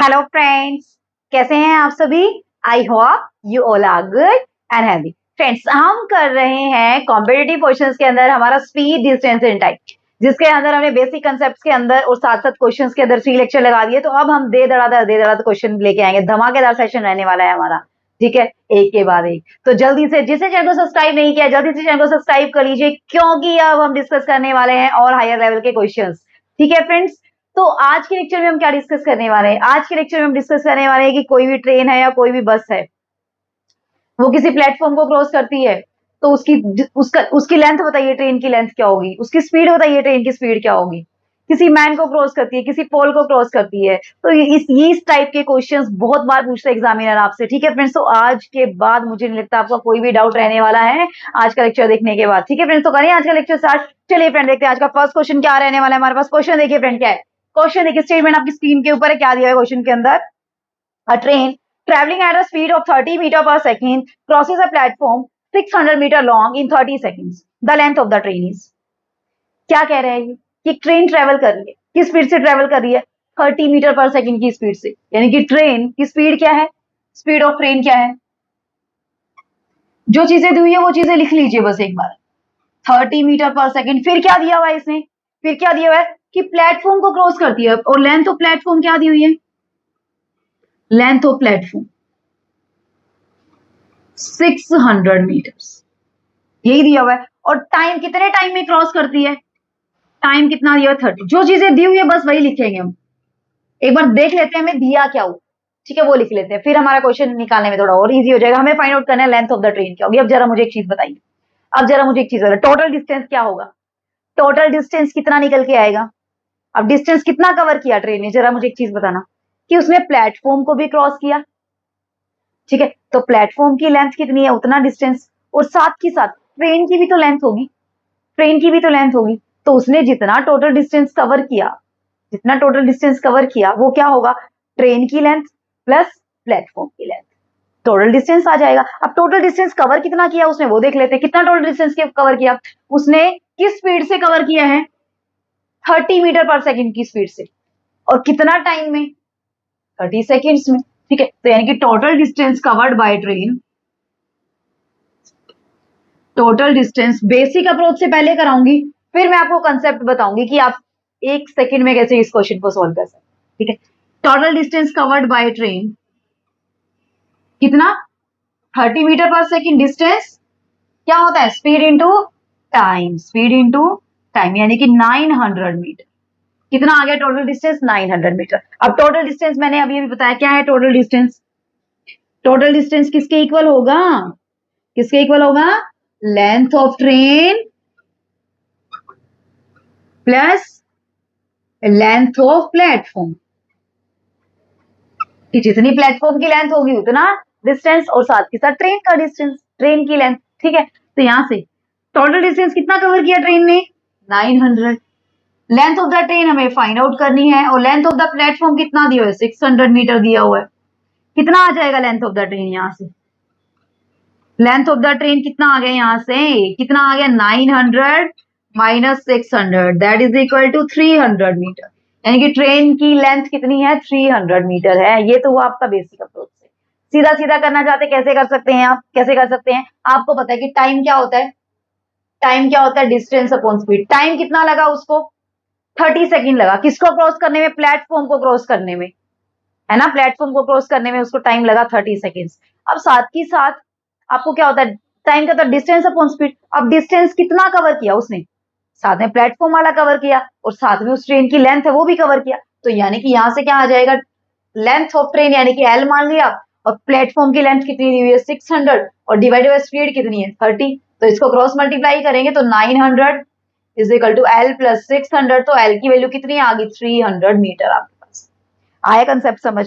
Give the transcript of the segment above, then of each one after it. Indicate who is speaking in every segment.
Speaker 1: Hello friends, कैसे हैं आप सभी। I hope you all are good and healthy. Friends, हम कर रहे हैं कॉम्पिटिटिव क्वेश्चंस के अंदर हमारा स्पीड, डिस्टेंस एंड टाइम, जिसके अंदर हमने बेसिक कंसेप्ट्स के अंदर और साथ साथ क्वेश्चंस के अंदर 3 लेक्चर लगा दिए। तो अब हम दे दड़ा क्वेश्चन लेके आएंगे। धमाकेदार सेशन रहने वाला है हमारा, ठीक है, एक के बाद एक। तो जल्दी से, जिसने चैनल को सब्सक्राइब नहीं किया, जल्दी से चैनल को सब्सक्राइब कर लीजिए, क्योंकि अब हम डिस्कस करने वाले हैं और हायर लेवल के क्वेश्चंस। ठीक है फ्रेंड्स, तो आज के लेक्चर में हम क्या डिस्कस करने वाले हैं। आज के लेक्चर में हम डिस्कस करने वाले हैं कि कोई भी ट्रेन है या कोई भी बस है, वो किसी प्लेटफॉर्म को क्रॉस करती है, तो उसकी लेंथ बताइए, ट्रेन की लेंथ क्या होगी। उसकी स्पीड बताइए, ट्रेन की स्पीड क्या होगी। किसी मैन को क्रॉस करती है, किसी पोल को क्रॉस करती है। तो इस टाइप के क्वेश्चंस बहुत बार पूछते हैं एग्जामिनर आपसे। ठीक है फ्रेंड्स, तो आज के बाद मुझे नहीं लगता आपका कोई भी डाउट रहने वाला है आज का लेक्चर देखने के बाद। ठीक है फ्रेंड्स, तो करें आज का लेक्चर स्टार्ट। चलिए फ्रेंड, देखते हैं आज का फर्स्ट क्वेश्चन क्या रहने वाला है हमारे पास। क्वेश्चन देखिए फ्रेंड, क्या है क्वेश्चन। देखिए, स्टेटमेंट आपकी स्क्रीन के ऊपर है, क्या दिया है क्वेश्चन के अंदर। A train traveling at a speed of 30 meter per second crosses a platform 600 meter long in 30 seconds. The length of the train is। क्या कह रहे हैं ये कि ट्रेन ट्रेवल कर रही है, किस स्पीड से ट्रेवल कर रही है, 30 मीटर पर सेकंड की स्पीड से। यानी कि ट्रेन की स्पीड क्या है, स्पीड ऑफ ट्रेन क्या है। जो चीजें दी हुई है वो चीजें लिख लीजिए बस एक बार। 30 मीटर पर सेकंड, फिर क्या दिया हुआ है इसने, फिर क्या दिया हुआ है कि प्लेटफॉर्म को क्रॉस करती है। और लेंथ ऑफ प्लेटफॉर्म क्या दी हुई है, लेंथ ऑफ प्लेटफॉर्म 600 मीटर्स, यही दिया हुआ है। और टाइम, कितने टाइम में क्रॉस करती है, टाइम कितना दिया है, 30। जो चीजें दी हुई है बस वही लिखेंगे हम। एक बार देख लेते हैं हमें दिया क्या हुआ, ठीक है, वो लिख लेते हैं, फिर हमारा क्वेश्चन निकालने में थोड़ा और इजी हो जाएगा। हमें फाइंड आउट करना है लेंथ ऑफ द ट्रेन क्या होगी। अब जरा मुझे एक चीज बताइए, अब जरा मुझे एक चीज बताइए, टोटल डिस्टेंस क्या होगा, टोटल डिस्टेंस कितना निकल के आएगा। अब डिस्टेंस कितना कवर किया ट्रेन ने, जरा मुझे एक चीज बताना, कि उसने प्लेटफॉर्म को भी क्रॉस किया। ठीक है, तो प्लेटफॉर्म की लेंथ कितनी है, उतना डिस्टेंस। और साथ ही साथ ट्रेन की भी तो लेंथ होगी, ट्रेन की भी तो लेंथ होगी। तो उसने जितना टोटल डिस्टेंस कवर किया, जितना टोटल डिस्टेंस कवर किया, वो क्या होगा, ट्रेन की लेंथ प्लस प्लेटफॉर्म की लेंथ, टोटल डिस्टेंस आ जाएगा। अब टोटल डिस्टेंस कवर कितना किया उसने, वो देख लेते हैं। कितना टोटल डिस्टेंस कवर किया उसने, किस स्पीड से कवर किया है, 30 मीटर पर सेकेंड की स्पीड से। और कितना टाइम में, 30 सेकेंड्स में। ठीक है, तो यानी कि total distance covered by train, total distance basic approach से पहले कराऊंगी, फिर मैं आपको कंसेप्ट बताऊंगी कि आप एक सेकंड में कैसे इस क्वेश्चन को सॉल्व कर सकते हैं। ठीक है, total distance covered by train कितना, 30 मीटर पर सेकंड। डिस्टेंस क्या होता है, speed into time, speed into time, यानी कि 900 मीटर। कितना आ गया टोटल डिस्टेंस, 900 मीटर। अब टोटल डिस्टेंस मैंने अभी अभी बताया क्या है, टोटल डिस्टेंस, टोटल डिस्टेंस किसके इक्वल होगा, किसके इक्वल होगा, length of train plus length of platform, कि जितनी प्लेटफॉर्म की लेंथ होगी उतना डिस्टेंस, और साथ के साथ ट्रेन का डिस्टेंस, ट्रेन की लेंथ। ठीक है, तो यहां से टोटल डिस्टेंस कितना कवर किया ट्रेन ने, 900। लेंथ ऑफ द ट्रेन हमें फाइंड आउट करनी है, और लेंथ ऑफ द प्लेटफॉर्म कितना दिया हुआ है, 600 मीटर दिया हुआ है। कितना आ जाएगा लेंथ ऑफ द ट्रेन, यहां से लेंथ ऑफ द ट्रेन कितना आ गया, यहां से कितना आ गया, 900 minus 600, that is equal to 300 metre. यानी कि ट्रेन की लेंथ कितनी है, 300 मीटर है। ये तो हुआ आपका बेसिक अप्रोच से। सीधा सीधा करना चाहते कैसे कर सकते हैं आप, कैसे कर सकते हैं, आपको पता है कि टाइम क्या होता है, टाइम क्या होता है, डिस्टेंस अपॉन स्पीड। टाइम कितना लगा उसको, 30 सेकेंड लगा, किसको क्रॉस करने में, प्लेटफॉर्म को क्रॉस करने में, है ना, प्लेटफॉर्म को क्रॉस करने में उसको टाइम लगा 30 सेकेंड्स। अब साथ ही साथ आपको क्या होता है, टाइम का, डिस्टेंस अपॉन स्पीड। अब डिस्टेंस कितना कवर किया उसने, साथ में प्लेटफॉर्म वाला कवर किया, और साथ में उस ट्रेन की लेंथ है वो भी कवर किया। तो यानी कि यहां से क्या आ जाएगा, लेंथ ऑफ ट्रेन यानी कि एल मान लिया, और प्लेटफॉर्म की लेंथ कितनी दी हुई है, 600, और डिवाइडेड बाय स्पीड कितनी है, 30। तो इसको क्रॉस मल्टीप्लाई करेंगे तो 900 is equal to L plus 600। तो एल की वैल्यू कितनी आ गई, 300 मीटर आपके पास। आया कंसेप्ट समझ,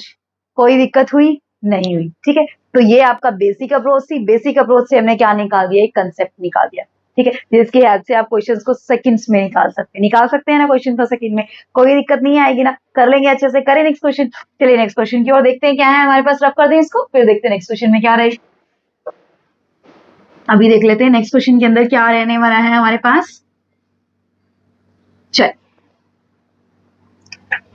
Speaker 1: कोई दिक्कत हुई नहीं हुई। ठीक है, तो ये आपका बेसिक अप्रोच थी। बेसिक अप्रोच से हमने क्या निकाल दिया, एक कंसेप्ट निकाल दिया। ठीक है, जिसकी हेल्प से आप क्वेश्चंस को सेकंड्स में निकाल सकते हैं ना, क्वेश्चन को सेकंड में, कोई दिक्कत नहीं आएगी ना, कर लेंगे अच्छे से। करें नेक्स्ट क्वेश्चन, चलिए नेक्स्ट क्वेश्चन की ओर देखते हैं क्या है हमारे पास। रफ कर दें इसको, फिर देखते हैं नेक्स्ट क्वेश्चन में क्या रहे। अभी देख लेते हैं नेक्स्ट क्वेश्चन के अंदर क्या रहने वाला है हमारे पास। चल,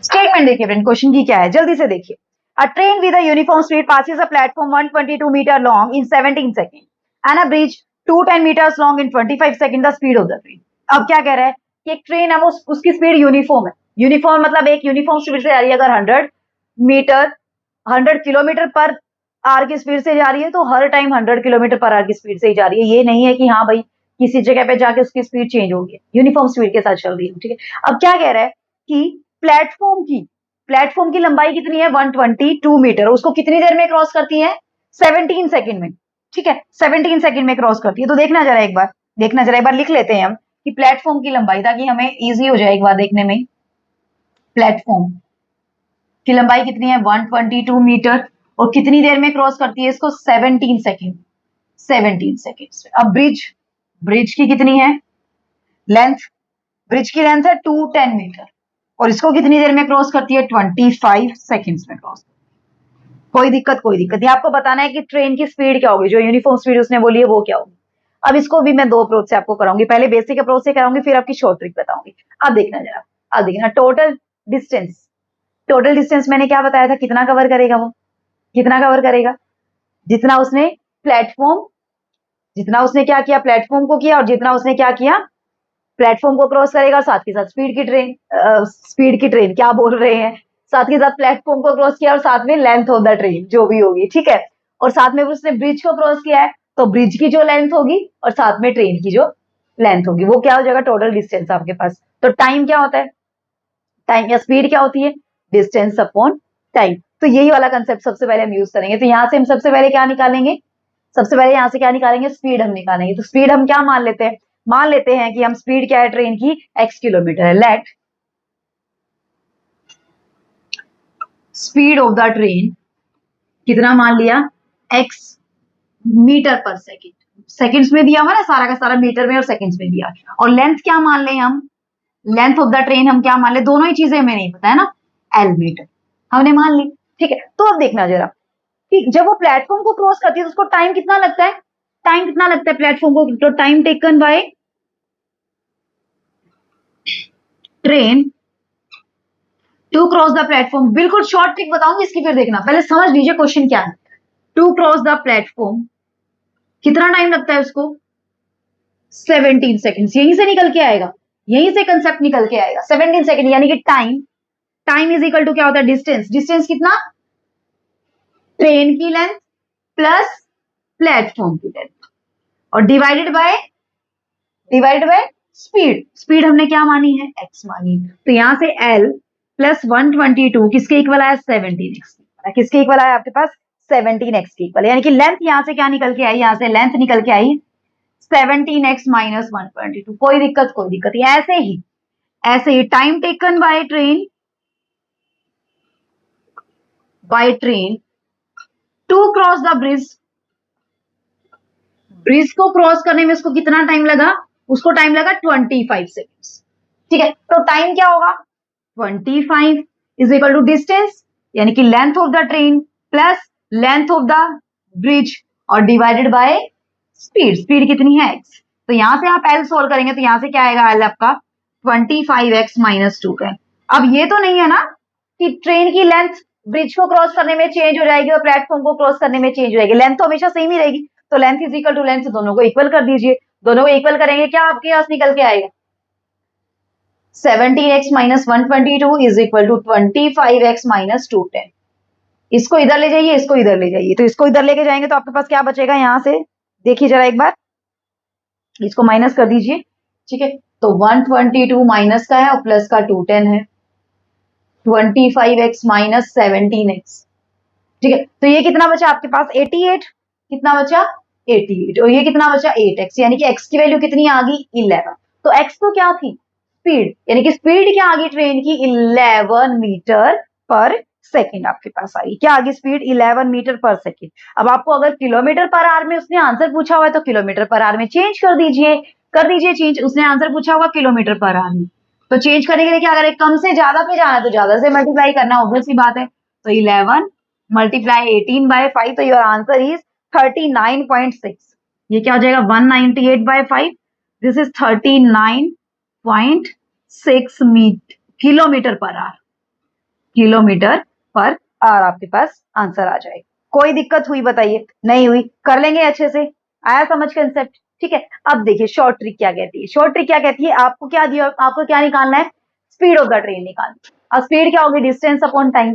Speaker 1: स्टेटमेंट देखिए फ्रेंड, क्वेश्चन की क्या है, जल्दी से देखिए। A train with a uniform speed passes a platform 122 meter long in 17 seconds and a bridge 210 meters long in 25 seconds. The speed of the train. अब क्या कह रहा है कि एक ट्रेन है वो उसकी स्पीड यूनिफॉर्म है. यूनिफॉर्म मतलब एक यूनिफॉर्म स्पीड से आ रही है. अगर 100 किलोमीटर पर आर की स्पीड से जा रही है तो हर टाइम 100 किलोमीटर पर आर की स्पीड से ही जा रही है. ये नहीं है कि हाँ भाई किसी जगह पे जाके उसकी स्पीड चेंज होगी. यूनिफॉर्म स्पीड के साथ चल रही है. ठीक है. अब क्या कह रहा है कि प्लेटफॉर्म की लंबाई कितनी है 122 मीटर. उसको कितनी देर में क्रॉस करती है 17 सेकंड में. ठीक है. 17 सेकंड में क्रॉस करती है. तो देखना जरा एक बार लिख लेते हैं हम कि प्लेटफॉर्म की लंबाई, ताकि हमें इजी हो जाए एक बार देखने में. प्लेटफॉर्म की लंबाई कितनी है 122 मीटर और कितनी देर में क्रॉस करती है इसको 17 सेकंड. अब ब्रिज की कितनी है लेंथ. ब्रिज की लेंथ है 210 मीटर और इसको कितनी देर में क्रॉस करती है 25 सेकंड्स में क्रॉस. कोई दिक्कत नहीं. आपको बताना है कि ट्रेन की स्पीड क्या होगी, जो यूनिफॉर्म स्पीड उसने बोली है वो क्या होगी. अब इसको भी मैं दो अप्रोच से आपको कराऊंगी. पहले बेसिक अप्रोच से कराऊंगी, फिर आपकी शॉर्ट ट्रिक बताऊंगी. अब देखना टोटल डिस्टेंस मैंने क्या बताया था, कितना कवर करेगा वो, जितना उसने क्या किया, प्लेटफॉर्म को किया, और जितना उसने क्या किया प्लेटफॉर्म को क्रॉस करेगा और साथ के साथ स्पीड की ट्रेन क्या बोल रहे हैं, साथ के साथ प्लेटफॉर्म को क्रॉस किया और साथ में लेंथ ऑफ द ट्रेन जो भी होगी. ठीक है. और साथ में उसने ब्रिज को क्रॉस किया है तो ब्रिज की जो लेंथ होगी और साथ में ट्रेन की जो लेंथ होगी वो क्या हो जाएगा टोटल डिस्टेंस आपके पास. तो टाइम क्या होता है, टाइम या स्पीड क्या होती है, डिस्टेंस अपॉन टाइम. तो यही वाला कंसेप्ट सबसे पहले हम यूज करेंगे. तो यहाँ से हम सबसे पहले क्या निकालेंगे, स्पीड हम निकालेंगे. तो स्पीड हम क्या मान लेते हैं कि हम स्पीड क्या है ट्रेन की x किलोमीटर है. Let speed of the train कितना मान लिया x मीटर पर सेकेंड. सेकेंड्स में दिया हुआ ना सारा का सारा, मीटर में और सेकेंड्स में दिया. और लेंथ क्या मान ले हम, लेंथ ऑफ द ट्रेन हम क्या मान ले, दोनों ही चीजें हमें नहीं पता है ना, L मीटर हमने मान ली. ठीक है. तो अब देखना जरा कि जब वो प्लेटफॉर्म को क्रॉस करती है तो उसको टाइम कितना लगता है, प्लेटफॉर्म को. तो time taken by train to cross the platform. बिल्कुल शॉर्ट ट्रिक बताऊंगी इसकी, फिर देखना. पहले समझ लीजिए क्वेश्चन क्या है. टू क्रॉस द प्लेटफॉर्म कितना टाइम लगता है उसको 17 सेकंड्स. यहीं से निकल के आएगा, यहीं से कंसेप्ट निकल के आएगा 17 सेकंड. यानी कि टाइम इज इक्वल टू क्या होता है डिस्टेंस कितना, ट्रेन की लेंथ प्लस प्लेटफॉर्म की लेंथ और डिवाइडेड बाय स्पीड हमने क्या मानी है x मानी. तो यहां से L प्लस 122 किसके इक्वल आया 17x. किसके इक्वल आया आपके पास 17x के इक्वल. यानी कि लेंथ यहां से क्या निकल के आई, यहां से लेंथ निकल के आई 17x माइनस 122. कोई दिक्कत ऐसे ही time taken by train to cross the bridge को क्रॉस करने में उसको कितना टाइम लगा, उसको टाइम लगा 25 सेकेंड्स. ठीक है. तो टाइम क्या होगा 25 इज इक्वल टू डिस्टेंस यानी कि length of the train plus length of the bridge और डिवाइडेड बाय स्पीड कितनी है x. तो यहां से आप L सोल्व करेंगे तो यहां से क्या आएगा L आपका 25x माइनस 2 का. अब ये तो नहीं है ना कि ट्रेन की लेंथ ब्रिज को क्रॉस करने में चेंज हो जाएगी और प्लेटफॉर्म को क्रॉस करने में चेंज हो जाएगी. लेंथ तो हमेशा सेम ही रहेगी. तो length is equal to length, दोनों को इक्वल कर दीजिए. दोनों को इक्वल करेंगे क्या आपके पास निकल के आएगा 17x minus 122 is equal to 25x minus 210. इसको इधर ले जाइए, इसको इधर ले जाइए. तो इसको इधर लेके जाएंगे तो आपके पास क्या बचेगा, यहां से देखिए जरा एक बार, इसको माइनस कर दीजिए. ठीक है. तो 122 माइनस का है और प्लस का 210 है. 25x minus 17x. ठीक है. तो ये कितना बचा आपके पास 88. कितना बचा 88 और ये कितना बचा 8x. यानी कि x की वैल्यू कितनी आ गई 11. तो x तो क्या थी स्पीड, यानी कि स्पीड क्या आ गई ट्रेन की 11 मीटर पर सेकेंड आपके पास आई. क्या आ गई स्पीड 11 मीटर पर सेकेंड. अब आपको अगर किलोमीटर पर आवर में उसने आंसर पूछा हुआ है तो किलोमीटर पर आवर में चेंज कर दीजिए चेंज. उसने आंसर पूछा होगा किलोमीटर पर आवर में तो चेंज करने के लिए क्या करें, कम से ज्यादा पे जाना है तो ज्यादा से मल्टीप्लाई करना, ऑब्वियस सी बात है. तो 11 मल्टीप्लाई 18 बाय 5 तो योर आंसर इज 39.6. ये क्या हो जाएगा 198 बाय 5. दिस इज 39.6 किलोमीटर पर और आपके पास आंसर आ जाएगा। कोई दिक्कत हुई बताइए? नहीं हुई? कर लेंगे अच्छे से। आया समझ कंसेप्ट? ठीक है। अब देखिए शॉर्ट ट्रिक क्या कहती है। शॉर्ट ट्रिक क्या कहती है, आपको क्या दिया, आपको क्या निकालना है, स्पीड ऑफ द ट्रेन निकालना। अब स्पीड क्या होगी, distance upon time.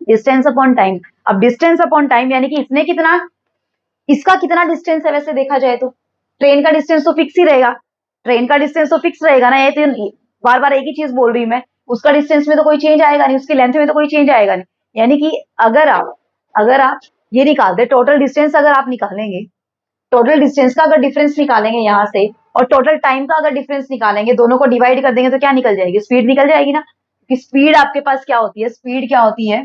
Speaker 1: Distance upon time. अब डिस्टेंस अपॉन टाइम यानी कि इसने कितना, इसका कितना डिस्टेंस है, वैसे देखा जाए तो ट्रेन का डिस्टेंस तो फिक्स ही रहेगा। ट्रेन का डिस्टेंस तो फिक्स रहेगा ना, ये तो बार बार एक ही चीज बोल रही हूं मैं। उसका डिस्टेंस में तो कोई चेंज आएगा नहीं, उसकी लेंथ में तो कोई चेंज आएगा नहीं। यानी कि अगर आप ये निकालते, टोटल डिस्टेंस अगर आप निकालेंगे, टोटल डिस्टेंस का अगर डिफरेंस निकालेंगे यहाँ से, और टोटल टाइम का अगर डिफरेंस निकालेंगे, दोनों को डिवाइड कर देंगे तो क्या निकल जाएगी, स्पीड निकल जाएगी ना। क्योंकि स्पीड आपके पास क्या होती है, स्पीड क्या होती है,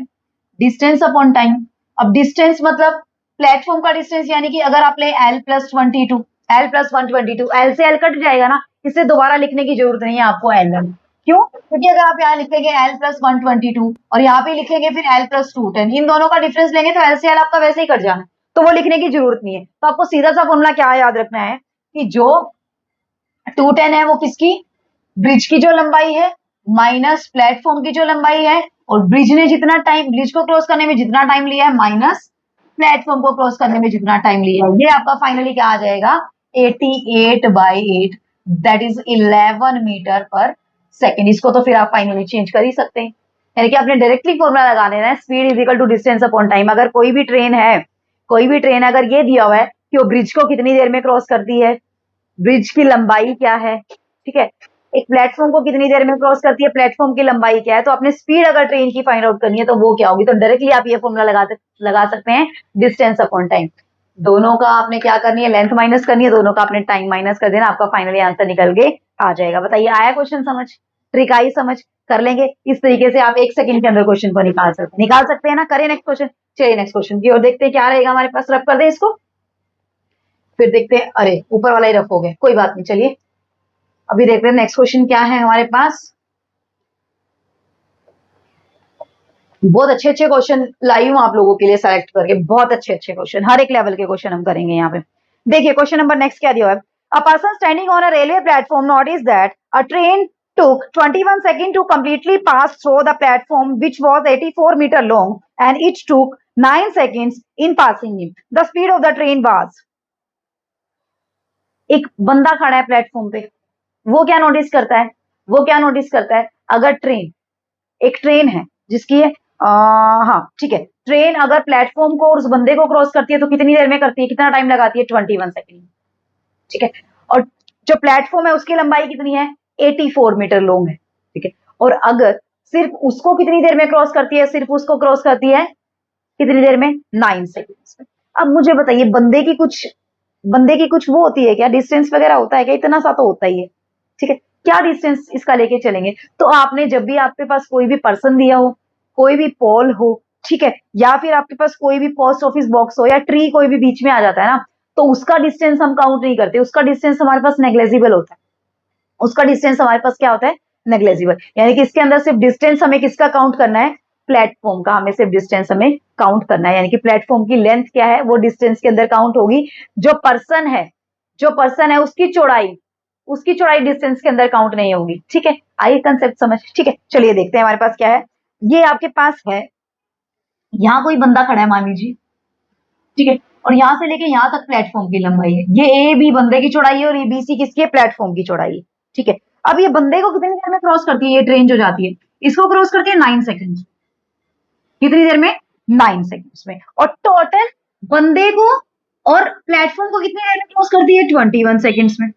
Speaker 1: डिस्टेंस अपॉन टाइम। अब डिस्टेंस मतलब प्लेटफॉर्म का डिस्टेंस, यानी कि अगर आप ले L+22, L+122, L से L कट जाएगा ना, इसे दोबारा लिखने की जरूरत नहीं है आपको L। क्यों? क्योंकि अगर आप यहाँ लिखेंगे L+122 और यहाँ पे लिखेंगे फिर L+210, इन दोनों का डिफरेंस लेंगे तो L से L आपका वैसे ही कट जाना, तो वो लिखने की जरूरत नहीं है। तो आपको सीधा सा फॉर्मूला क्या याद रखना है कि जो 210 है वो किसकी, ब्रिज की जो लंबाई है माइनस प्लेटफॉर्म की जो लंबाई है, और ब्रिज ने जितना टाइम, ब्रिज को क्रॉस करने में जितना टाइम लिया है माइनस प्लेटफॉर्म को क्रॉस करने में जितना टाइम लिया है, ये आपका फाइनली क्या आ जाएगा, 88/8, दैट इज 11 मीटर पर सेकेंड। इसको तो फिर आप फाइनली चेंज कर ही सकते हैं, यानी कि आपने डायरेक्टली फॉर्मूला लगा देना है, speed is equal to distance upon time. अगर कोई भी ट्रेन है, कोई भी ट्रेन अगर ये दिया हुआ है कि वो ब्रिज को कितनी देर में क्रॉस करती है, ब्रिज की लंबाई क्या है, ठीक है, एक प्लेटफॉर्म को कितनी देर में क्रॉस करती है, प्लेटफॉर्म की लंबाई क्या है, तो आपने स्पीड अगर ट्रेन की फाइंड आउट करनी है तो वो क्या होगी, तो डायरेक्टली आप ये फॉर्मूला लगा सकते हैं, डिस्टेंस अपॉन टाइम। दोनों का आपने क्या करनी है, लेंथ माइनस करनी है, दोनों का आपने टाइम माइनस कर देना, आपका फाइनली आंसर निकल के आ जाएगा। बताइए आया क्वेश्चन समझ, ट्रिक आई समझ? कर लेंगे इस तरीके से, आप 1 सेकंड के अंदर क्वेश्चन को निकाल सकते हैं ना। करें नेक्स्ट क्वेश्चन, चलिए नेक्स्ट क्वेश्चन की ओर देखते हैं क्या रहेगा हमारे पास। रब कर दे इसको, फिर देखते हैं। अरे ऊपर वाला ही रफ हो गया, कोई बात नहीं, चलिए अभी देखते हैं नेक्स्ट क्वेश्चन क्या है हमारे पास। बहुत अच्छे अच्छे क्वेश्चन लाई हूं आप लोगों के लिए सेलेक्ट करके, बहुत अच्छे अच्छे क्वेश्चन, हर एक लेवल के क्वेश्चन हम करेंगे यहाँ पे। देखिए क्वेश्चन नंबर नेक्स्ट क्या दिया है, a person standing on a railway platform notice that a train took 21 seconds to completely pass through the platform which was 84 meter long and it took 9 seconds in passing him. The speed of the train was, एक बंदा खड़ा है platform पे, वो क्या notice करता है, वो क्या नोटिस करता है, अगर ट्रेन, एक ट्रेन है जिसकी है हाँ ठीक है, ट्रेन अगर प्लेटफॉर्म को और उस बंदे को क्रॉस करती है तो कितनी देर में करती है, कितना टाइम लगाती है, 21 सेकेंड, ठीक है। और जो प्लेटफॉर्म है उसकी लंबाई कितनी है, 84 मीटर लॉन्ग है, ठीक है। और अगर सिर्फ उसको कितनी देर में क्रॉस करती है, सिर्फ उसको क्रॉस करती है कितनी देर में, 9 सेकेंड्स में। अब मुझे बताइए बंदे की कुछ वो होती है क्या, डिस्टेंस वगैरह होता है क्या, इतना सा तो होता ही है, ठीक है। क्या डिस्टेंस इसका लेके चलेंगे, तो आपने जब भी आपके पास कोई भी पर्सन दिया हो, कोई भी पोल हो, ठीक है, या फिर आपके पास कोई भी पोस्ट ऑफिस बॉक्स हो या ट्री कोई भी बीच में आ जाता है ना, तो उसका डिस्टेंस हम काउंट नहीं करते, उसका डिस्टेंस हमारे पास नेग्लेजिबल होता है, उसका डिस्टेंस हमारे पास क्या होता है, नेग्लेजिबल। यानी कि इसके अंदर सिर्फ डिस्टेंस हमें किसका काउंट करना है, प्लेटफॉर्म का, हमें सिर्फ डिस्टेंस हमें काउंट करना है, यानी कि प्लेटफॉर्म की लेंथ क्या है वो डिस्टेंस के अंदर काउंट होगी, जो पर्सन है, जो पर्सन है उसकी चौड़ाई डिस्टेंस के अंदर काउंट नहीं होगी, ठीक है। आइए कंसेप्ट समझ, ठीक है। चलिए देखते हैं हमारे पास क्या है, ये आपके पास है, यहाँ कोई बंदा खड़ा है मान लीजिए, ठीक है, और यहां से लेके यहां तक प्लेटफॉर्म की लंबाई है, ये ए बी बंदे की चौड़ाई है और ये बी सी किसकी है, प्लेटफॉर्म की चौड़ाई है, ठीक है। अब ये बंदे को कितनी देर में क्रॉस करती है, ये ट्रेन जो जाती है इसको क्रॉस करती है 9 सेकंड, कितनी देर में, 9 सेकंड्स में। और टोटल बंदे को और प्लेटफॉर्म को कितनी देर में क्रॉस करती है, 21 सेकंड्स में,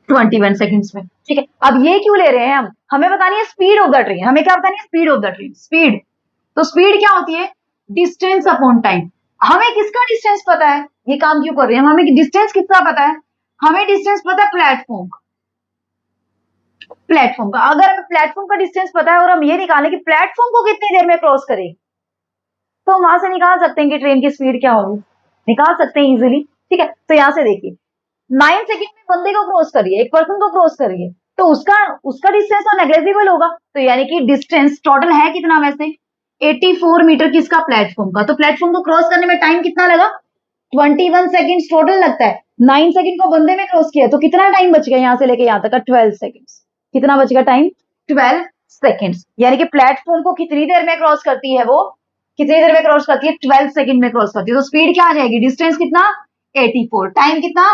Speaker 1: 21 सेकंड्स में, ठीक है। अब ये क्यों ले रहे हैं हम, हमें बतानी है स्पीड ऑफ द ट्रेन, हमें क्या बतानी है, speed of the train, speed. तो स्पीड क्या होती है, डिस्टेंस अपॉन टाइम। हमें किसका डिस्टेंस पता है, ये काम क्यों कर रहे हैं हम, हमें डिस्टेंस किसका पता है, हमें डिस्टेंस पता है प्लेटफॉर्म का, प्लेटफॉर्म का। अगर हमें प्लेटफॉर्म का डिस्टेंस पता है और हम ये निकालें कि प्लेटफॉर्म को कितनी देर में क्रॉस करें, तो हम वहां से निकाल सकते हैं कि ट्रेन की स्पीड क्या होगी, निकाल सकते हैं इजिली, ठीक है। तो यहां से देखिए 9 सेकंड में बंदे को क्रॉस करिए, एक पर्सन को क्रॉस करिए, तो उसका डिस्टेंस तो नेग्लेजिबल होगा, तो यानी कि डिस्टेंस टोटल है कितना वैसे, 84 मीटर किसका, प्लेटफॉर्म का। तो प्लेटफॉर्म को क्रॉस करने में टाइम कितना लगा, 21 सेकंड्स टोटल लगता है, 9 सेकंड को बंदे में क्रॉस किया तो कितना टाइम बच गया यहाँ से लेके यहाँ तक का, 12 सेकंड्स। कितना बच गया टाइम, 12 सेकेंड्स, यानी कि प्लेटफॉर्म को कितनी देर में क्रॉस करती है वो, कितनी देर में क्रॉस करती है, 12 सेकंड में क्रॉस करती है। तो स्पीड क्या आ जाएगी, डिस्टेंस कितना 84, टाइम कितना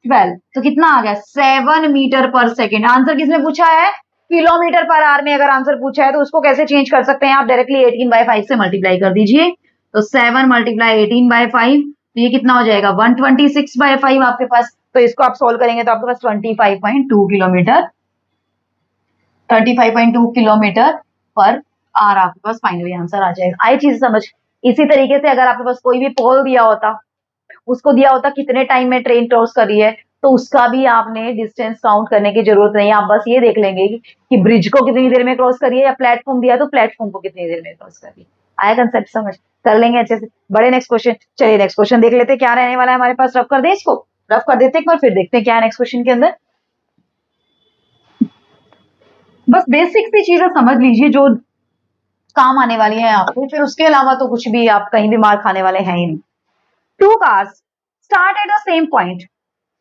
Speaker 1: 12, तो कितना आ गया 7 मीटर पर सेकेंड। आंसर किसने पूछा है, किलोमीटर पर आवर में अगर आंसर पूछा है तो उसको कैसे चेंज कर सकते हैं आप, डायरेक्टली 18/5 से मल्टीप्लाई कर दीजिए। तो 7 मल्टीप्लाई 18/5, तो ये कितना हो जाएगा 126/5 आपके पास। तो इसको आप सोल्व करेंगे तो आपके पास 25.2 किलोमीटर 35.2 किलोमीटर पर आवर आपके पास फाइनली आंसर आ जाएगा। आई चीज समझ। इसी तरीके से अगर आपके पास कोई भी पोल दिया होता, उसको दिया होता कितने टाइम में ट्रेन क्रॉस कर रही है, तो उसका भी आपने डिस्टेंस काउंट करने की जरूरत नहीं है। आप बस ये देख लेंगे कि ब्रिज को कितनी देर में क्रॉस करिए, या प्लेटफॉर्म दिया तो प्लेटफॉर्म को कितनी देर में क्रॉस करिए। आया कंसेप्ट समझ, कर लेंगे अच्छे से। बड़े नेक्स्ट क्वेश्चन, चलिए नेक्स्ट क्वेश्चन देख लेते क्या रहने वाला है हमारे पास। रफ कर दे इसको, रफ कर देते एक बार, फिर देखते हैं क्या है नेक्स्ट क्वेश्चन के अंदर। बस बेसिक सी चीजें समझ लीजिए जो काम आने वाली है आपको, फिर उसके अलावा तो कुछ भी आप कहीं भी मार खाने वाले हैं ही नहीं। 2 cars start at the same point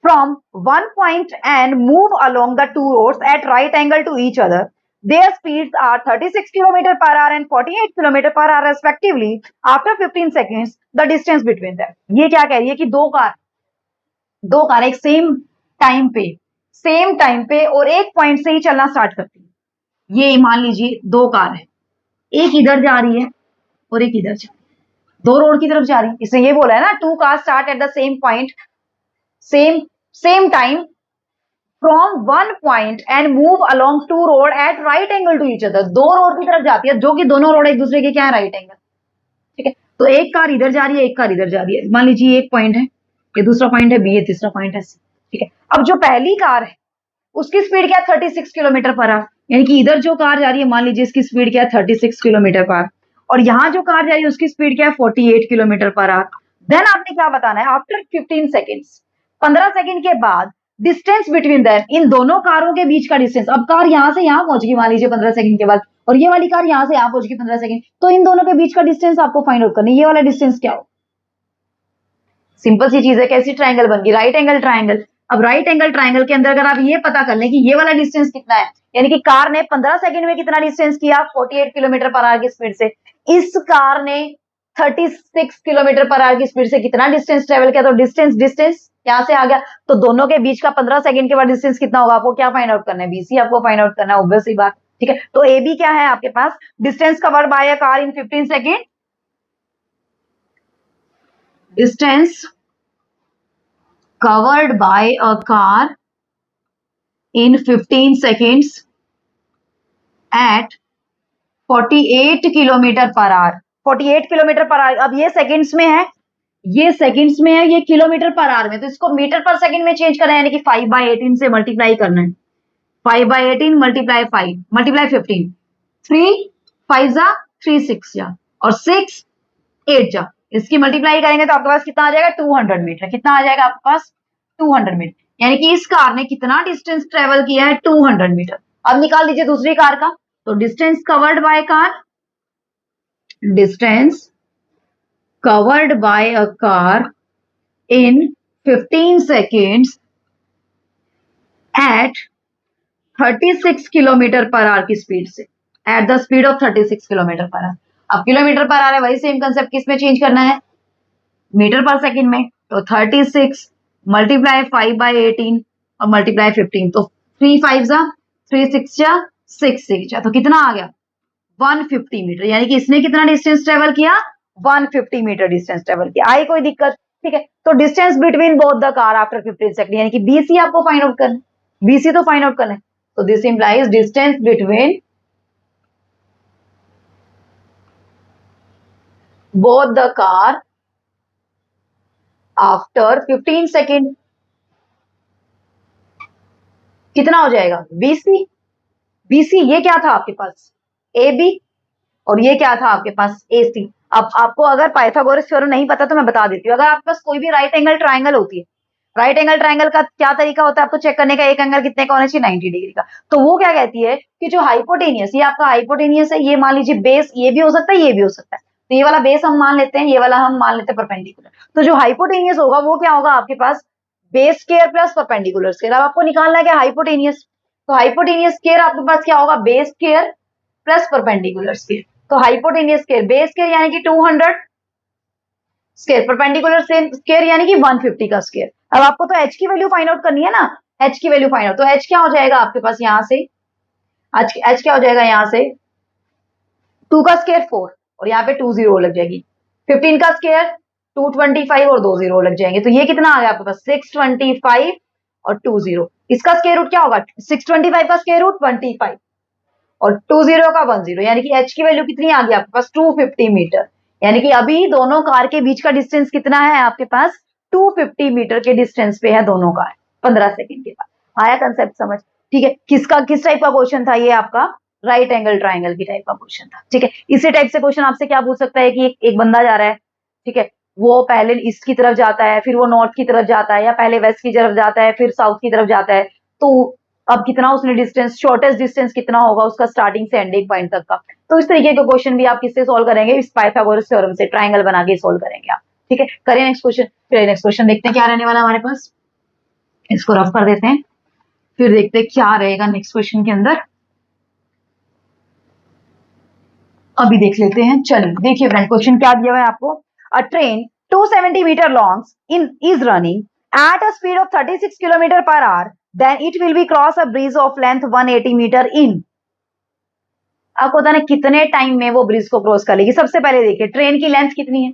Speaker 1: from one point and move along the two roads at right angle to each other. Their speeds are 36 km per hour and 48 km per hour respectively. After 15 seconds, the distance between them. ये क्या कह रही है कि दो car एक same time पे और एक पॉइंट से ही चलना स्टार्ट करती है। ये मान लीजिए दो कार है, एक इधर जा रही है और एक इधर जा रही है, दो रोड की तरफ जा रही है। इसने ये बोला है ना, 2 cars start at the same point, same time from one point and move along two road at right angle to each other. दो रोड की तरफ जाती है, जो कि दोनों रोड एक दूसरे के क्या है, राइट एंगल। ठीक है, तो एक कार इधर जा रही है, एक कार इधर जा रही है। मान लीजिए एक पॉइंट है, ये दूसरा पॉइंट है बी, ये तीसरा पॉइंट है सी। ठीक है, अब जो पहली कार है उसकी स्पीड क्या है 36 किलोमीटर पर आवर, यानी कि इधर जो कार जा रही है मान लीजिए इसकी स्पीड क्या है 36 किलोमीटर पर आवर, और यहाँ जो कार जा रही है उसकी स्पीड क्या है 48 किलोमीटर पर आवर। देन आपने क्या बताना है, आफ्टर 15 सेकेंड्स, 15 सेकंड के बाद डिस्टेंस बिटवीन देम, इन दोनों कारों के बीच का डिस्टेंस। अब कार यहां से यहां पहुंच गई मान लीजिए 15 सेकंड के बाद, और ये वाली कार यहां से यहां पहुंच गई 15 सेकंड, तो इन दोनों के बीच का डिस्टेंस आपको फाइंड आउट करना है। ये वाला डिस्टेंस क्या हो, सिंपल सी चीज है, कैसी ट्राइंगल बन गई, राइट एंगल ट्राइंगल। अब राइट एंगल ट्राइंगल के अंदर अगर आप ये पता कर लें कि ये वाला डिस्टेंस कितना है, यानी कि कार ने 15 सेकंड में कितना डिस्टेंस किया 48 किलोमीटर पर आवर की स्पीड से, इस कार ने 36 किलोमीटर पर आवर की स्पीड से कितना डिस्टेंस ट्रेवल किया, तो डिस्टेंस यहां से आ गया। तो दोनों के बीच का 15 सेकंड के बाद डिस्टेंस कितना होगा, आपको क्या फाइंड आउट करना है, बीसी आपको फाइंड आउट करना है, ऑब्वियस सी बात। ठीक है, तो ए बी क्या है आपके पास, distance covered by a car in 15 second, distance covered by a car in 15 seconds at 48 kilometre per hour. 48 kilometre per hour, अब ये सेकंड्स में है, ये सेकंड्स में है, ये किलोमीटर पर आवर में, तो इसको मीटर पर सेकंड में चेंज करना है, यानी कि 5/18 से मल्टीप्लाई करना है। 5/18 मल्टीप्लाई 5 मल्टीप्लाई 15, 3 5 जा 3 6 जा और 6 8 जा, इसकी मल्टीप्लाई करेंगे तो आपके पास कितना आ जाएगा 200 मीटर। कितना आ जाएगा आपके पास 200 मीटर, यानी कि इस कार ने कितना डिस्टेंस ट्रेवल किया है 200 मीटर। अब निकाल लीजिए दूसरी कार का, तो distance covered by car, distance covered by a car in 15 seconds at 36 kilometre per hour की स्पीड से, at the speed of 36 kilometre per hour. अब किलोमीटर पर आवर है, वही सेम कंसेप्ट किस में चेंज करना है, मीटर पर सेकंड में। तो 36 मल्टीप्लाई 5/18 और मल्टीप्लाई 15, तो 3 5 जा 3 6 जा 6 6 जा, तो कितना आ गया 150 मीटर, यानी कि इसने कितना डिस्टेंस ट्रेवल किया 150 मीटर डिस्टेंस ट्रेवल किया। आई कोई दिक्कत, ठीक है। तो distance between both the car after 15 second, यानी कि बीसी आपको फाइंड आउट करना है, बीसी तो फाइंड आउट करना है। तो this implies distance between both the car after 15 second, कितना हो जाएगा बीसी। बीसी ये क्या था आपके पास ए बी, और ये क्या था आपके पास ए सी। अब आपको अगर पाइथागोरस थ्योरम नहीं पता तो मैं बता देती हूँ। अगर आपके पास कोई भी राइट एंगल ट्राइंगल होती है, राइट एंगल ट्राइंगल का क्या तरीका होता है आपको चेक करने का, एक एंगल कितने का होना चाहिए 90 डिग्री का। तो वो क्या कहती है कि जो हाइपोटेनियस, ये आपका हाइपोटेनियस है, ये मान लीजिए बेस, ये भी हो सकता है ये भी हो सकता है, तो ये वाला बेस हम मान लेते हैं, ये वाला हम मान लेते हैं परपेंडिकुलर। तो जो हाइपोटेनियस होगा वो क्या होगा आपके पास base square plus perpendicular square. अब आपको निकालना है क्या हाइपोटेनियस, तो हाइपोटेनियस स्क्वायर आपके पास क्या होगा base square plus perpendicular square. तो हाइपोटेनियस स्केयर, बेस स्केयर यानी कि 200 स्केयर, परपेंडिकुलर स्केयर यानी कि 150 का स्केयर। अब आपको तो h की वैल्यू फाइंड आउट करनी है ना, h की वैल्यू फाइंड आउट, तो h क्या हो जाएगा आपके पास यहां से, h क्या हो जाएगा यहां से, 2 का स्केयर 4 और यहाँ पे 2 जीरो लग जाएगी, 15 का स्केयर 225 और 2 जीरो लग जाएंगे, तो ये कितना आ गया आपके पास 625 और 2 जीरो। इसका स्केयर रूट क्या होगा, 625 का स्केयर रूट 25 और 2 जीरो का 1 जीरो, यानी कि h की वैल्यू कितनी आ गई आपके पास 250 मीटर। यानी कि अभी दोनों कार के बीच का डिस्टेंस कितना है आपके पास, 250 मीटर के डिस्टेंस पे है दोनों कार, 15 सेकंड के बाद। आया कंसेप्ट समझ? ठीक है, किस टाइप का क्वेश्चन था ये आपका, राइट एंगल ट्राइंगल की टाइप का क्वेश्चन था। ठीक है, इसी टाइप से क्वेश्चन आपसे क्या पूछ सकता है कि एक बंदा जा रहा है, ठीक है, वो पहले ईस्ट की तरफ जाता है, फिर वो नॉर्थ की तरफ जाता है, या पहले वेस्ट की तरफ जाता है फिर साउथ की तरफ जाता है, तो अब कितना उसने डिस्टेंस, शॉर्टेस्ट डिस्टेंस कितना होगा उसका स्टार्टिंग से एंडिंग पॉइंट तक का। तो इस तरीके के क्वेश्चन भी आप किससे सॉल्व करेंगे, इस पाइथागोरस थ्योरम से ट्राइंगल बना के सॉल्व करेंगे आप। ठीक है, करें नेक्स्ट क्वेश्चन। फिर नेक्स्ट क्वेश्चन देखते हैं क्या रहने वाला हमारे पास, इसको रफ कर देते हैं, फिर देखते हैं क्या रहेगा नेक्स्ट क्वेश्चन के अंदर। अभी देख लेते हैं, चलिए देखिए फ्रेंड क्वेश्चन क्या दिया हुआ है आपको। A train 270 metre long is running at a speed of 36 kilometer per hour, then it will be cross a bridge of length 180 meter in। आपको पता ना कितने टाइम में वो ब्रिज को क्रॉस कर लेगी। सबसे पहले देखिए ट्रेन की लेंथ कितनी है,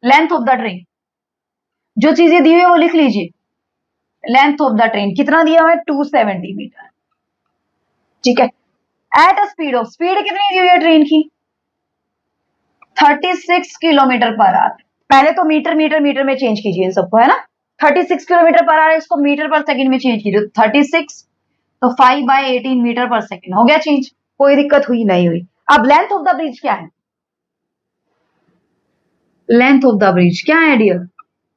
Speaker 1: लेंथ ऑफ द ट्रेन, जो चीजें दी हुई है वो लिख लीजिए। लेंथ ऑफ द ट्रेन कितना दिया हुआ है 270 मीटर, ठीक है। At a speed of, speed कितनी दी हुई है ट्रेन की 36 किलोमीटर पर आवर। पहले तो मीटर मीटर मीटर में चेंज कीजिए इन सबको, है ना। 36 किलोमीटर पर आवर, इसको मीटर पर सेकंड में चेंज कीजिए, 36 तो 5/18 मीटर पर सेकंड हो गया चेंज, कोई दिक्कत हुई नहीं हुई। अब लेंथ ऑफ द ब्रिज क्या है, लेंथ ऑफ द ब्रिज क्या है dear,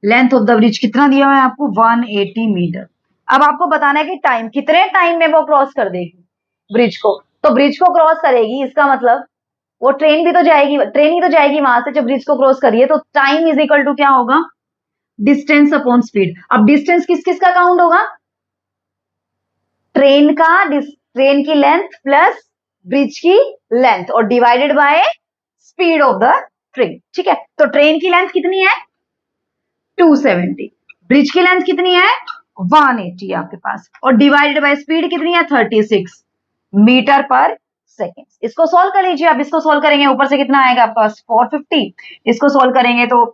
Speaker 1: length of the bridge कितना दिया हुआ है आपको 180 मीटर। अब आपको बताना है कि टाइम, कितने टाइम में वो क्रॉस कर देगी ब्रिज को। तो ब्रिज को क्रॉस करेगी, इसका मतलब वो ट्रेन भी तो जाएगी, ट्रेन ही तो जाएगी वहां से जब ब्रिज को क्रॉस करिए, तो टाइम इज इक्वल टू क्या होगा, डिस्टेंस अपॉन स्पीड। अब डिस्टेंस किस किस का काउंट होगा, ट्रेन का, ट्रेन की लेंथ प्लस ब्रिज की लेंथ और divided by speed of the train. ठीक है, तो ट्रेन की लेंथ कितनी है 270, ब्रिज की लेंथ कितनी है 180 आपके पास, और डिवाइडेड बाय स्पीड कितनी है 36 मीटर पर सेकेंड। इसको सॉल्व कर लीजिए आप, इसको सॉल्व करेंगे ऊपर से कितना आएगा आपके पास 450, इसको सॉल्व करेंगे तो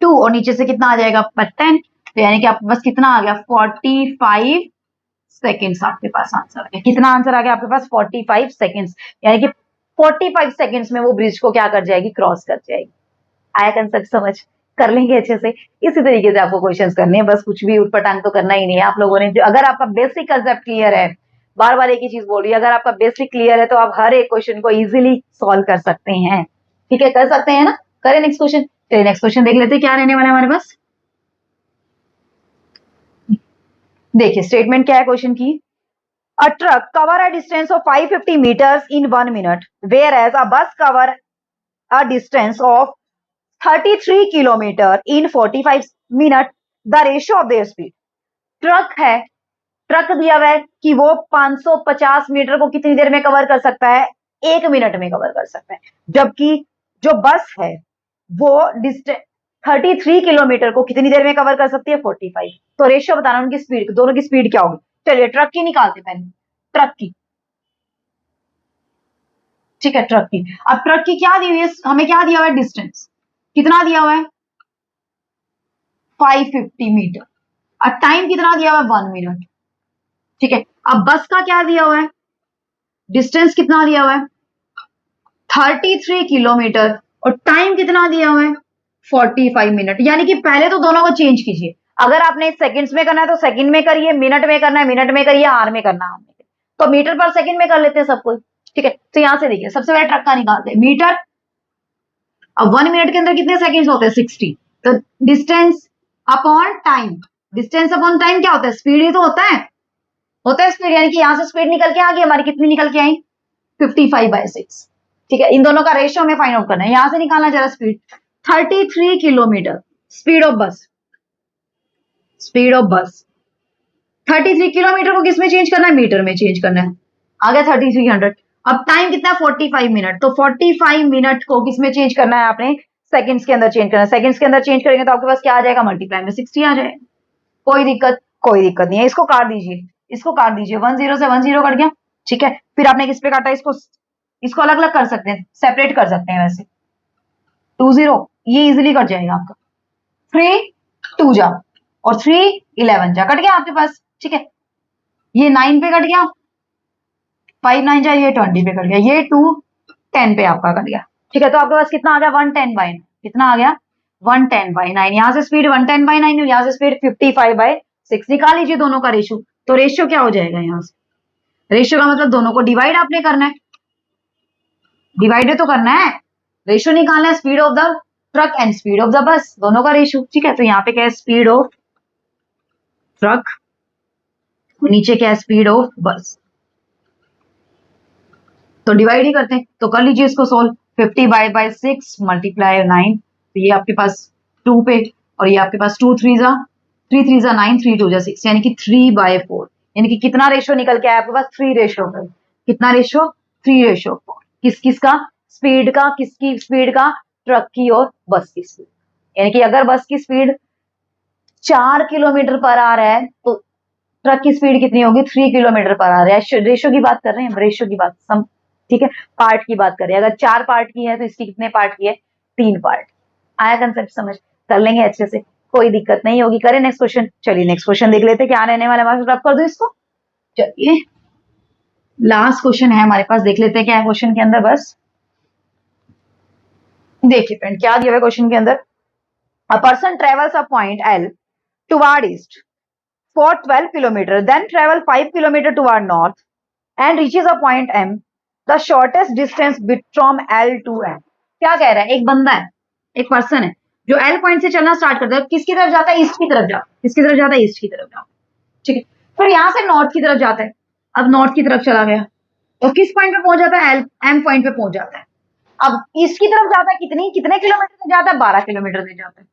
Speaker 1: 2 और नीचे से कितना आ जाएगा आपका 10, तो यानी कि आपके पास कितना आ गया 45 सेकेंड्स आपके पास आंसर आ गया। कितना आंसर आ गया आपके पास 45 सेकेंड्स, यानी कि 45 सेकेंड्स में वो ब्रिज को क्या कर जाएगी, क्रॉस कर जाएगी। आया कंसेप्ट समझ, कर लेंगे अच्छे से। इसी तरीके से आपको क्वेश्चंस करने हैं, बस कुछ भी उठपटांग तो करना ही नहीं है आप लोगों ने। जो अगर आपका बेसिक कंसेप्ट क्लियर है, बार बार एक ही चीज बोल रही है, अगर आपका बेसिक क्लियर है तो आप हर एक क्वेश्चन को इजीली सॉल्व कर सकते हैं। ठीक है, कर सकते हैं ना। करें नेक्स्ट क्वेश्चन, चलिए नेक्स्ट क्वेश्चन देख लेते हैं क्या रहने वाला है हमारे पास। देखिए स्टेटमेंट क्या है क्वेश्चन की, a truck cover a distance of 550 meters in 1 minute, whereas a bus cover a distance of 33 kilometer in 45 minutes. The ratio of their speed। Truck है, ट्रक दिया हुआ है कि वो 550 मीटर को कितनी देर में कवर कर सकता है, 1 मिनट में कवर कर सकता है, जबकि जो बस है वो डिस्टेंस 33 किलोमीटर को कितनी देर में कवर कर सकती है 45। तो रेशियो बताना उनकी स्पीड, दोनों की स्पीड क्या होगी। चलिए ट्रक की निकालते पहले, ट्रक की, ठीक है ट्रक की। अब ट्रक की क्या दी हुई है, हमें क्या दिया हुआ है डिस्टेंस, कितना दिया हुआ है 550 मीटर, और टाइम कितना दिया हुआ है 1 मिनट। ठीक है, अब बस का क्या दिया हुआ है, डिस्टेंस कितना दिया हुआ है 33 किलोमीटर और टाइम कितना दिया हुआ है 45 मिनट। यानी कि पहले तो दोनों को चेंज कीजिए, अगर आपने सेकंड्स में करना है तो सेकंड में करिए, मिनट में करना है मिनट में करिए, आर में करना है तो मीटर पर सेकंड में कर लेते हैं सब कुछ। ठीक है, तो यहां से देखिए सबसे पहले ट्रक का निकालते हैं मीटर। अब 1 मिनट के अंदर कितने सेकंड्स होते हैं 60, तो distance upon time, distance upon time क्या होता है, स्पीड ही तो होता है स्पीड। यानी कि यहां से स्पीड निकल के आ गई हमारी, कितनी निकल के आई 55/6। ठीक है, इन दोनों का रेशियो हमें फाइंड आउट करना है। यहां से निकालना जरा स्पीड 33 किलोमीटर, स्पीड ऑफ बस, स्पीड ऑफ बस 33 किलोमीटर को किस में चेंज करना है, मीटर में चेंज करना है, आ गया 3300। अब टाइम कितना है 45 मिनट, तो 45 मिनट को किसमें चेंज करना है आपने, सेकंड्स के अंदर चेंज करना है। सेकंड्स के अंदर चेंज करेंगे तो आपके पास क्या आ जाएगा, मल्टीप्लाई में 60 आ जाएगा। कोई दिक्कत नहीं है, इसको काट दीजिए, इसको काट दीजिए, 10 से 10 कट गया, ठीक है। फिर आपने किस पे काटा, इसको अलग अलग कर सकते हैं, सेपरेट कर सकते हैं वैसे, 20 ये इजिली कट जाएगा आपका, 3 2 जा और 3 11 जा, कट गया आपके पास, ठीक है। ये 9 पे कट गया, 5 9 जा, ये 20 पे कट गया, ये 2 10 पे आपका कट गया, ठीक है। तो आपके पास कितना आ गया, 110/9, कितना आ गया 110/9। यहाँ से स्पीड 110/9 और यहाँ से स्पीड 55/6, निकाल लीजिए दोनों का रेशियो। तो रेशियो क्या हो जाएगा, यहाँ से रेशियो का मतलब दोनों को डिवाइड आपने करना है, डिवाइडेड तो करना है, रेशियो निकालना है, speed of the truck and speed of the bus, दोनों का रेशियो, ठीक है। तो यहाँ पे क्या है, स्पीड ऑफ ट्रक, नीचे क्या है, स्पीड ऑफ बस, तो डिवाइड ही करते हैं, तो कर लीजिए इसको सोल्व, 50/6 मल्टीप्लाई 9, तो ये आपके पास 2 पे, और ये आपके पास 2 3 जा 3 3 जा 9, 3 2 जा 6, यानी कि 3/4, यानी कि कितना रेशियो निकल के आया आपके पास, 3 रेशियो पर, कितना रेशियो, 3/4, किस किस का, स्पीड का, किसकी स्पीड का, ट्रक की और बस की स्पीड, यानी कि अगर बस की स्पीड 4 किलोमीटर पर आ रहा है तो ट्रक की स्पीड कितनी होगी, 3 किलोमीटर पर आ रहा है। रेशियो की बात कर रहे हैं, रेशियो की बात, सम, ठीक है, पार्ट की बात करें, अगर 4 पार्ट की है तो इसकी कितने पार्ट की है, 3 पार्ट। आया कंसेप्ट समझ, कर लेंगे अच्छे से, कोई दिक्कत नहीं होगी। करें नेक्स्ट क्वेश्चन, चलिए नेक्स्ट क्वेश्चन देख लेते हैं क्या रहने वाला है, रब कर दो इसको। चलिए लास्ट क्वेश्चन है हमारे पास, देख लेते हैं क्या है क्वेश्चन के अंदर। बस देखिए फ्रेंड क्या दिया हुआ है क्वेश्चन के अंदर, a person travels a point L toward east for 12 kilometer, then travel 5 kilometer toward north and reaches a point M, the shortest distance from L to M। क्या कह रहा है, एक बंदा है, एक पर्सन है जो L पॉइंट से चलना स्टार्ट करता है, किसकी तरफ जाता है, ईस्ट की तरफ जाता है, किसकी तरफ जाता है, ईस्ट की तरफ जाता है, ठीक है। फिर यहां से नॉर्थ की तरफ जाता है, अब नॉर्थ की तरफ चला गया तो किस पॉइंट पे पहुंच जाता है, L M पॉइंट पे पहुंच जाता है। अब ईस्ट की तरफ जाता है, कितने किलोमीटर से जाता है, 12 किलोमीटर से जाता है,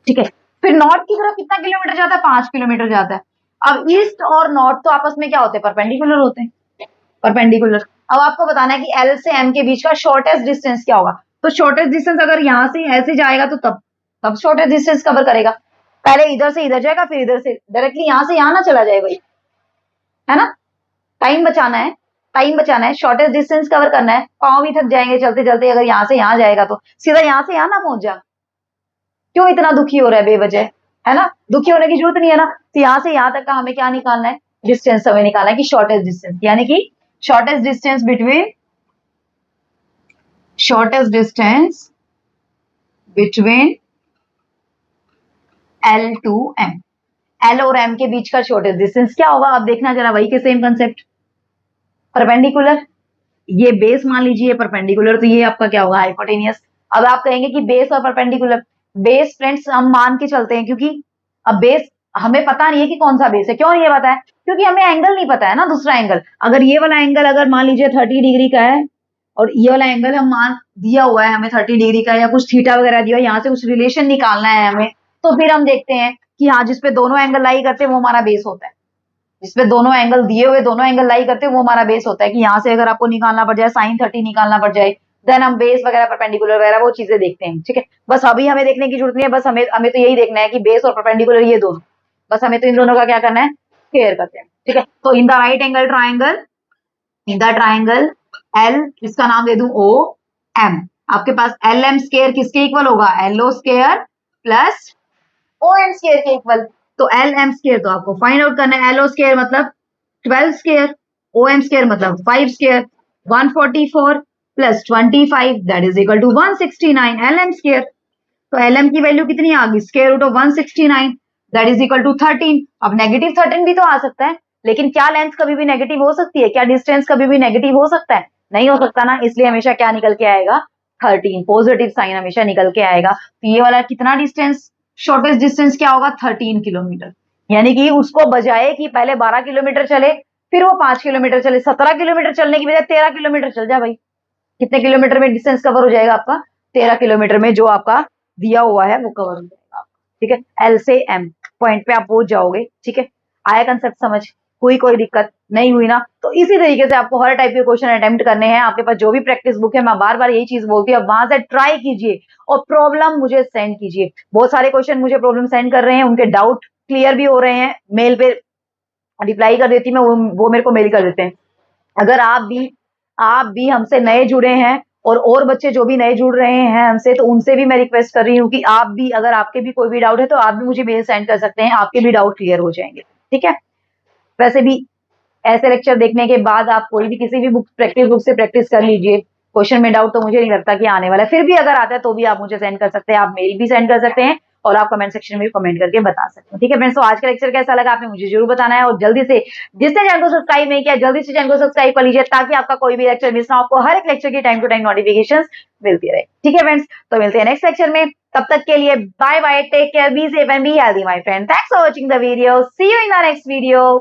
Speaker 1: ठीक है। फिर नॉर्थ की तरफ कितना किलोमीटर जाता है, 5 किलोमीटर जाता है। अब ईस्ट और नॉर्थ तो आपस में क्या होते हैं, परपेंडिकुलर होते हैं, परपेंडिकुलर। अब आपको बताना है कि एल से एम के बीच का शॉर्टेस्ट डिस्टेंस क्या होगा। तो शॉर्टेस्ट डिस्टेंस अगर यहाँ से ऐसे जाएगा तो तब शॉर्टेस्ट डिस्टेंस कवर करेगा, पहले इधर से इधर जाएगा, फिर इधर से डायरेक्टली यहाँ से यहाँ ना चला जाए भाई, है ना, टाइम बचाना है, टाइम बचाना है, शॉर्टेस्ट डिस्टेंस कवर करना है, पाँव भी थक जाएंगे चलते चलते, अगर यहाँ से यहाँ जाएगा तो सीधा यहाँ से यहाँ ना पहुंच जा, क्यों इतना दुखी हो रहा है बेवजह, है ना, दुखी होने की जरूरत नहीं है ना। तो यहाँ से यहाँ तक का हमें क्या निकालना है, डिस्टेंस हमें निकालना है कि शॉर्टेस्ट डिस्टेंस, यानी कि shortest distance between L to M, L और M के बीच का शॉर्टेस्ट डिस्टेंस क्या होगा, आप देखना जरा, वही के सेम कंसेप्ट, परपेंडिकुलर, ये बेस मान लीजिए परपेंडिकुलर, तो ये आपका क्या होगा, हाइपोटेनियस। अब आप कहेंगे कि बेस और परपेंडिकुलर, बेस फ्रेंड्स हम मान के चलते हैं, क्योंकि अब बेस हमें पता नहीं है कि कौन सा बेस है, क्यों नहीं पता है, क्योंकि हमें एंगल नहीं पता है ना, दूसरा एंगल, अगर ये वाला एंगल अगर मान लीजिए 30 डिग्री का है और ये वाला एंगल हम मान दिया हुआ है हमें 30 डिग्री का, या कुछ थीटा वगैरह दिया, यहाँ से कुछ रिलेशन निकालना है हमें, तो फिर हम देखते हैं कि हाँ जिसपे दोनों एंगल लाई करते हैं वो हमारा बेस होता है, जिसपे दोनों एंगल दिए हुए दोनों एंगल लाई करते हैं वो हमारा बेस होता है। कि यहाँ से अगर आपको निकालना पड़ जाए sin 30 निकालना पड़ जाए, देन हम बेस वगैरह परपेंडिकुलर वगैरह वो चीजें देखते हैं, ठीक है। बस अभी हमें देखने की जरूरत नहीं है, बस हमें तो यही देखना है कि बेस और परपेंडिकुलर ये दोनों, बस हमें तो इन दोनों का क्या करना है, स्क्वायर करते हैं, ठीक है। तो in the right angle triangle, in the triangle L, इसका नाम दे दूं ओ एम, आपके पास एल एम स्क्वायर किसके इक्वल होगा, L O square plus O M square के इक्वल। तो एल एम स्क्वायर तो आपको फाइंड आउट करना है, एलओ स्क्वायर मतलब 12 स्क्वायर, ओ एम स्क्वायर मतलब 5 square, 144 plus 25 that is equal to 169 L M square. तो एल एम की वैल्यू कितनी आ गई, square root of 169 that is equal to 13। अब नेगेटिव 13 भी तो आ सकता है, लेकिन क्या लेंथ कभी भी नेगेटिव हो सकती है, क्या डिस्टेंस कभी भी नेगेटिव हो सकता है, नहीं हो सकता ना, इसलिए हमेशा क्या निकल के आएगा, 13, पॉजिटिव साइन हमेशा निकल के आएगा। तो ये वाला कितना डिस्टेंस, शॉर्टेस्ट डिस्टेंस क्या होगा, 13 किलोमीटर, यानी कि उसको बजाय कि पहले 12 किलोमीटर चले फिर वो 5 किलोमीटर चले, 17 किलोमीटर चलने की बजाय 13 किलोमीटर चल जा भाई, कितने किलोमीटर में डिस्टेंस कवर हो जाएगा आपका, 13 किलोमीटर में जो आपका दिया हुआ है वो कवर हो जाएगा आपका, ठीक है। एल से एम पॉइंट पे आप पहुंच जाओगे, ठीक है। आया कंसेप्ट समझ, हुई कोई दिक्कत? नहीं हुई ना? तो इसी तरीके से आपको हर टाइप के क्वेश्चन अटेम्प्ट करने हैं। आपके पास जो भी प्रैक्टिस बुक है, मैं बार-बार यही चीज़ बोलती हूँ, आप वहाँ से ट्राई कीजिए और प्रॉब्लम मुझे सेंड कीजिए। बहुत सारे क्वेश्चन मुझे प्रॉब्लम सेंड कर रहे हैं, उनके डाउट क्लियर भी हो रहे हैं, मेल पे रिप्लाई कर देती मैं, वो मेरे को मेल कर देते हैं। अगर आप भी हमसे नए जुड़े हैं और बच्चे जो भी नए जुड़ रहे हैं हमसे, तो उनसे भी मैं रिक्वेस्ट कर रही हूँ कि आप भी, अगर आपके भी कोई भी डाउट है तो आप भी मुझे मेल सेंड कर सकते हैं, आपके भी डाउट क्लियर हो जाएंगे। ठीक है? वैसे भी ऐसे लेक्चर देखने के बाद आप कोई भी किसी भी प्रैक्टिस बुक से प्रैक्टिस कर लीजिए। क्वेश्चन में डाउट तो मुझे नहीं लगता कि आने वाला है, फिर भी अगर आता है तो भी आप मुझे सेंड कर सकते हैं, आप मेल भी सेंड कर सकते हैं और आप कमेंट सेक्शन में भी कमेंट करके बता सकते हैं। ठीक है फ्रेंड्स, तो आज का लेक्चर कैसा लगा आपने मुझे जरूर बताना है और जल्दी से, जिसने चैनल को सब्सक्राइब नहीं किया जल्दी से चैनल को सब्सक्राइब कर लीजिए ताकि आपका कोई भी लेक्चर मिस ना हो, आपको हर एक लेक्चर की टाइम टू टाइम नोटिफिकेशन मिलती रहे। ठीक है फ्रेंड्स, तो मिलते हैं नेक्स्ट लेक्चर में, तब तक के लिए bye bye, take care, be safe and be healthy my friend. Thanks for watching the video, see you in the next video.